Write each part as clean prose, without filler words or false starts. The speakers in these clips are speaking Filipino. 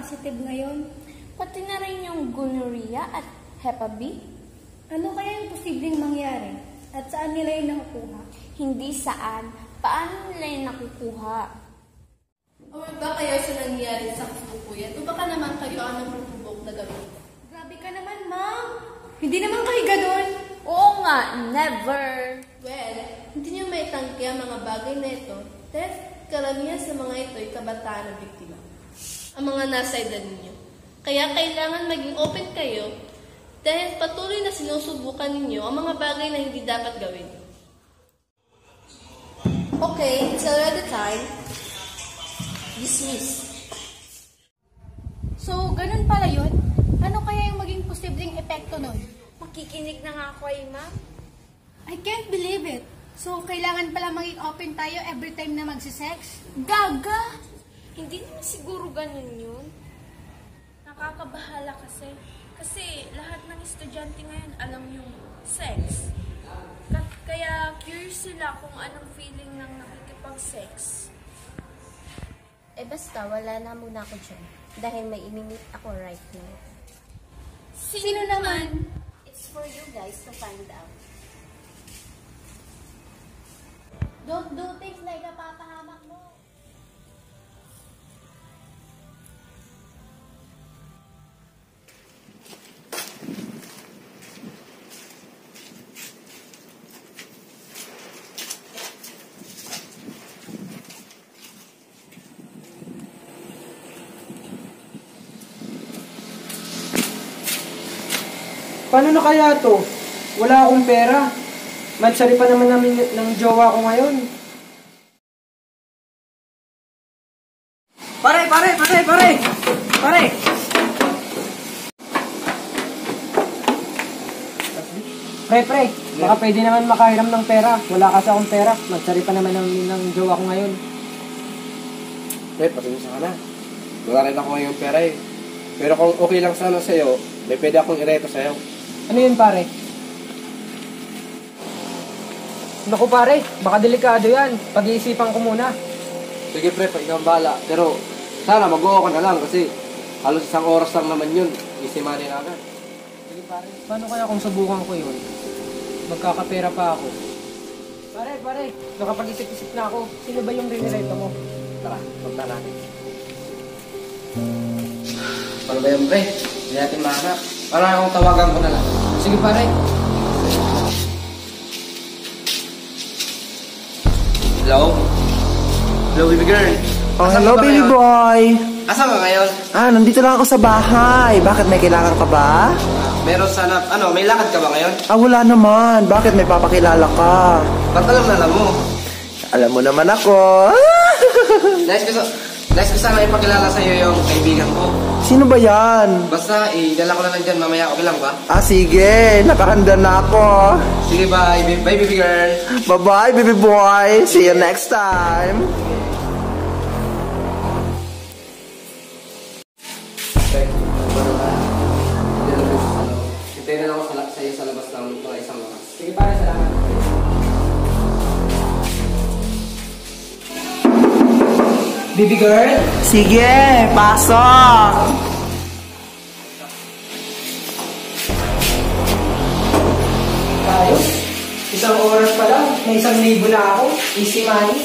positive ngayon. Pati na rin yung gonorrhea at Hep B. Ano kaya yung posibleng mangyari? At saan nila yung nakukuha? Hindi saan, paano nila yung nakukuha? O ba kayo sa nangyayari sa kasalukuyan? O baka naman kayo ang nagpupubok na gawin? Grabe ka naman, ma'am! Hindi naman kayo ganun! Oo nga, never! Well, hindi niyo may tangki ang mga bagay na ito dahil karamihan sa mga ito ay kabataan na biktima. Ang mga nasa edad ninyo. Kaya kailangan maging open kayo dahil patuloy na sinusubukan ninyo ang mga bagay na hindi dapat gawin. Okay, it's already time. Dismiss. So, ganun pala yun? Ano kaya yung maging posibleng epekto nun? Makikinig na nga ako ma'am. I can't believe it. So, kailangan pala maging open tayo every time na magsisex? Gaga! Hindi naman siguro ganun yun. Nakakabahala kasi. Kasi lahat ng estudyante ngayon alam yung sex. Kaya curious sila kung anong feeling ng nakikipag-sex. Basta, wala na muna ako dyan. Dahil may imimit ako right now. Sino naman? It's for you guys to find out. Don't do things like napapahamak mo. Paano na kaya to? Wala akong pera. Matsari pa naman namin ng jowa ko ngayon. Pare! Pre, baka pwede naman makahiram ng pera. Wala kasi akong pera. Matsari pa naman namin ng jowa ko ngayon. Pre, pasensya ka na. Wala rin ako ngayong pera eh. Pero kung okay lang sana sa'yo, may pwede akong ireto sa'yo. Ano yun, pare? Naku, pare, baka delikado yan. Pag-iisipan ko muna. Sige pre, ikaw ang bahala. Pero sana mag-oo ka na lang kasi halos isang oras lang naman yun. Easy money na agad. Sige, pare. Paano kaya kung subukan ko yun? Magkakapera pa ako. Pare, nakapag-isip-isip na ako. Sino ba yung rinireto mo? Tara, punta natin. Paano ba yun pre? Hindi natin mahanap. Parang akong tawagan ko na lang. Sige, pare. Hello? Hello, baby girl. Oh, Asan hello, ka ba baby ngayon? boy. Asan ka ngayon? Nandito lang ako sa bahay. Bakit, may kailangan ka ba? Meron sana, may lakad ka ba ngayon? Wala naman. Bakit, may papakilala ka? Ba't alam mo? Alam mo naman ako. Nice ko sana ipakilala sa'yo yung kaibigan ko. Sino ba yan? Basta, dala ko na lang dyan mamaya. Okay lang ba? Sige. Nakahanda na ako. Sige, bye. Bye, baby girl. Bye-bye, baby boy. See you next time. Hintayin na lang ako sa'yo sa labas ng mga isang oras. Sige, pare, salamat. Baby girl? Sige, pasok. Ayos. Isang oras pa lang. May 1,000 na ako. Easy money.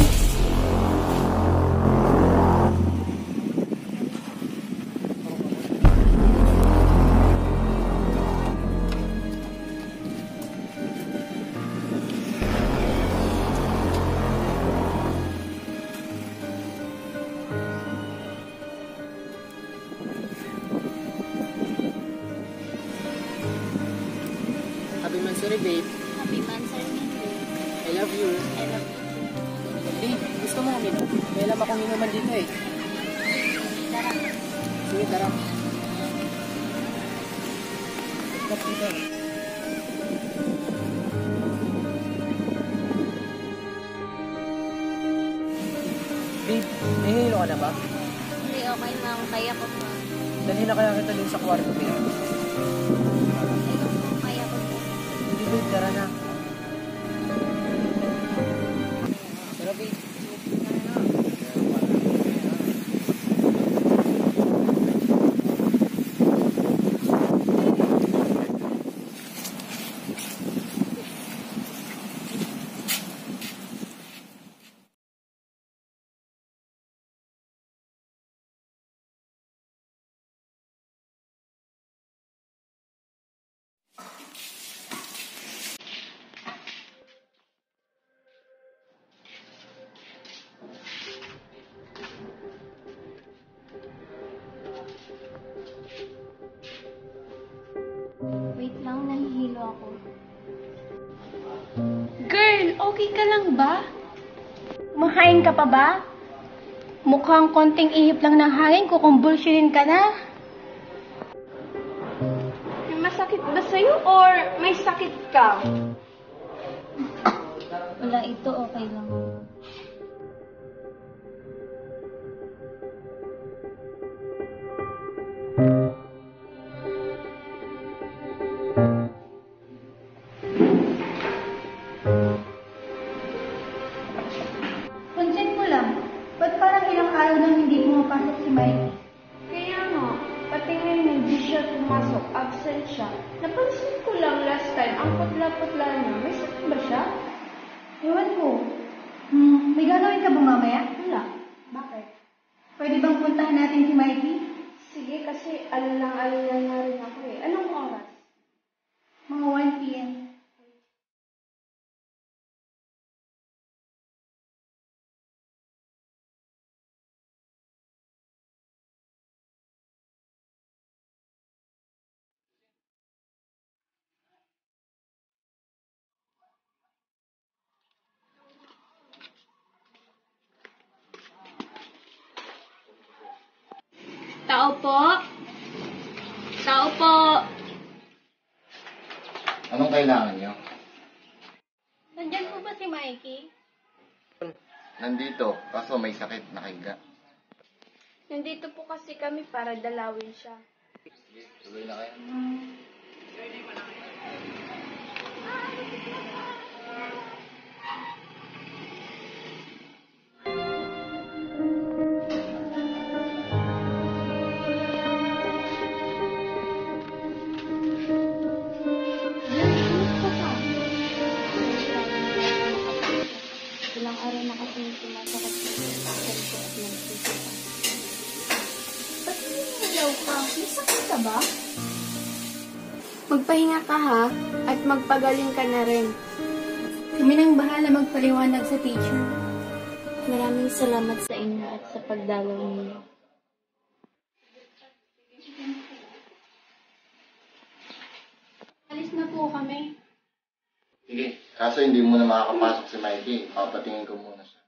Happy Mansuri, babe. Happy Mansari, babe. I love you. I love you. Babe, gusto mo uminom? May alam akong inuman dito eh. Tara. Sige, tara. Tara dito. Babe, nahihilo ka na ba? Hindi, okay na ako. Kaya ko pa. Dalhin na kaya kita dun sa kwarto, babe. Kaya ko pa. Hindi, babe, tara na. Tara, babe. Wait lang, nahihilo ako. Girl, okay ka lang ba? Kumakain ka pa ba? Mukhang konting ihip lang ng hangin, kukumbulsyonin ka na. May masakit ba sa'yo or may sakit ka? Wala, ito okay lang. Pansin ko lang, ba't parang ilang araw nang hindi pumapasok si Mike? Kaya nga, pati ngayon hindi siya pumasok, absent siya. Napansin ko lang last time, ang putla-putla niya. May sakit ba siya? Ewan ko. May gagawin ka ba mamaya? Wala. Bakit? Pwede bang puntahan natin si Mikey? Sige, kasi alang-alang na rin ako eh. Anong oras? Mga 1 p.m. Tao po? Tao po? Anong kailangan nyo? Nandyan po ba si Mikey? Nandito, kaso may sakit, nakahiga. Nandito po kasi kami para dalawin siya. Sige, tuloy na kayo. Ilang araw na kasi pumasok at absent ko at nagsisita. Ba't hinihilaw ka? May sakit ka ba? Magpahinga ka ha, at magpagaling ka na rin. Kami nang bahala magpaliwanag sa teacher. Maraming salamat sa inyo at sa pagdalaw ninyo. Alis na po kami. Sige, kaso hindi mo na makakapasok si Mikey. Papatingin ko muna siya.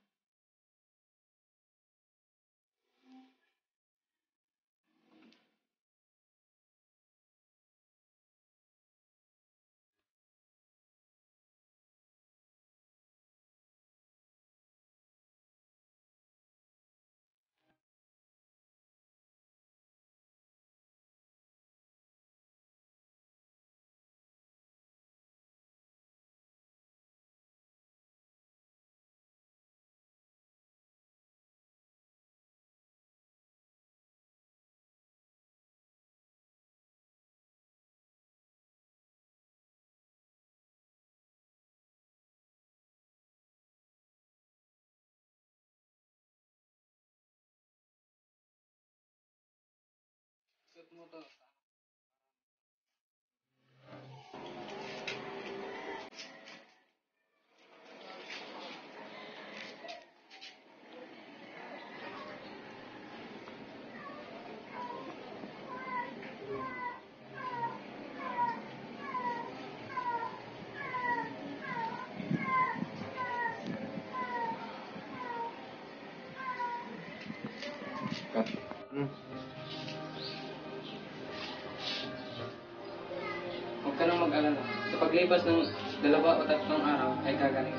Huwag ka nang mag-alala. Sa paglipas ng 2 o 3 araw ay gagaling.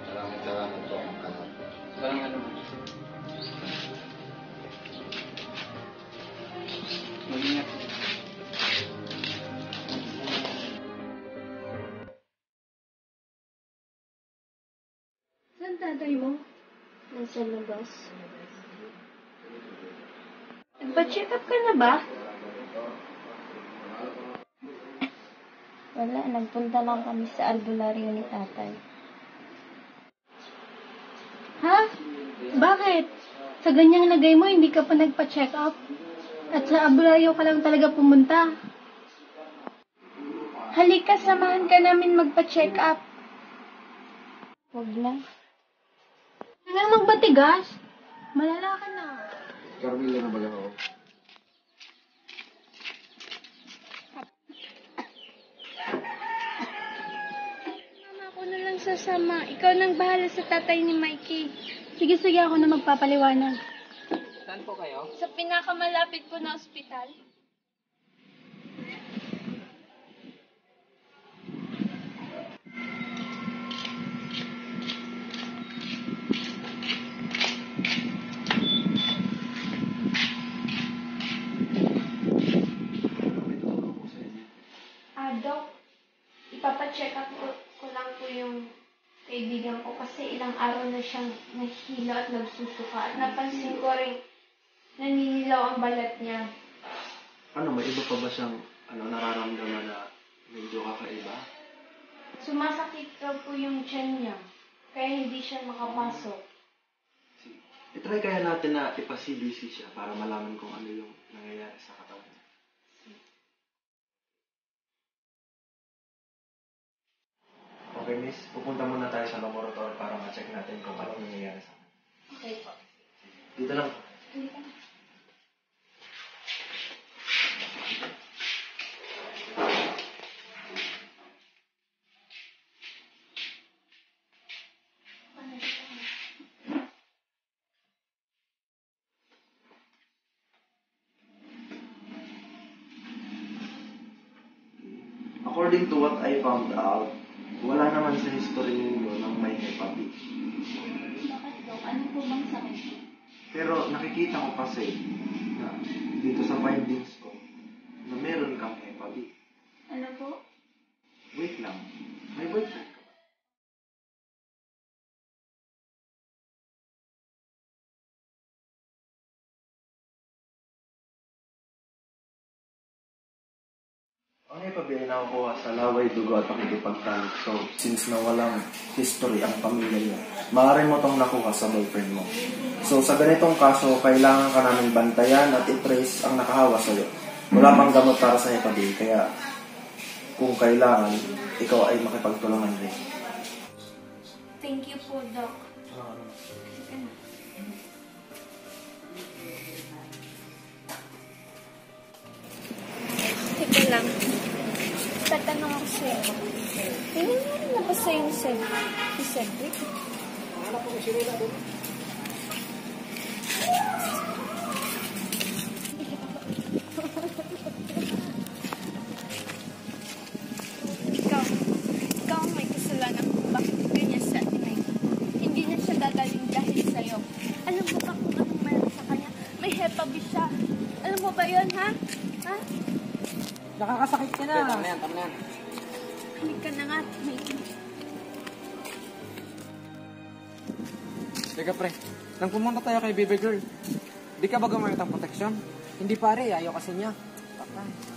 Maraming salamat po. Walang ano. Mag-ingat. Saan tatay mo? Nasa labas. Nagpa-check up ka na ba? Wala, nagpunta lang kami sa albularyo ni tatay. Ha? Bakit? Sa ganyang lagay mo, hindi ka pa nagpa-check up? At sa abularyo ka lang talaga pumunta? Halika, samahan ka namin magpa-check up. Huwag na. Kailangan magbatigas? Malala ka na. Carmela na ba ako? sasama. Ikaw nang bahala sa tatay ni Mikey. Sige, ako na magpapaliwanag. Saan po kayo? Sa pinakamalapit po na ospital. Dok, ipapacheck up ko lang po yung kaibigan ko kasi ilang araw na siyang nahihilo at nagsusuka. At napansin ko rin naninilaw ang balat niya. Ano, may iba pa ba siyang nararamdaman na medyo kakaiba? Sumasakit daw po yung tiyan niya, kaya hindi siya makapasok. I-try kaya natin na ipa-CBC siya para malaman kung ano yung nangyayari sa katawan niya. Okay, miss. Pupunta muna tayo sa laboratory para ma-check natin kung anong nangyayari sa akin. Okay po. Dito lang. According to what I found out, wala naman sa history ninyo ng may Hep B. Bakit, Dok? Ano po bang sakit? Pero nakikita ko kasi na dito sa findings ko na meron kang Hep B. Ano po? Wait lang. May boyfriend ka ba? Ang Hep B ay nakukuha sa laway, dugo at pakikipagtalik. So, since na walang history ang pamilya niya, maaari mo itong nakuha sa boyfriend mo. So, sa ganitong kaso, kailangan ka namin bantayan at i-trace ang nakahawa sa'yo. Wala pang gamot para sa Hep B, kaya kung kailangan, ikaw ay makipagtulungan rin. Thank you po, Doc. Teka lang. Tatanong ako sa'yo. Tingnan na ba sa'yo si Cedric? Ano po si Rina doon? Ikaw ang may kasalanan kung bakit ganyan sa atin ay hindi na siya gagaling dahil sa'yo. Alam mo ba kung anong meron sa kanya? May Hep B siya. Alam mo ba yun, ha? Ha? Nakakasakit ka na. Tama na yan. Halika na nga, Mikey. Teka pre, nang pumunta tayo kay baby girl, di ka ba gumamit ang proteksyon? Hindi pare, ayaw kasi niya. Patay.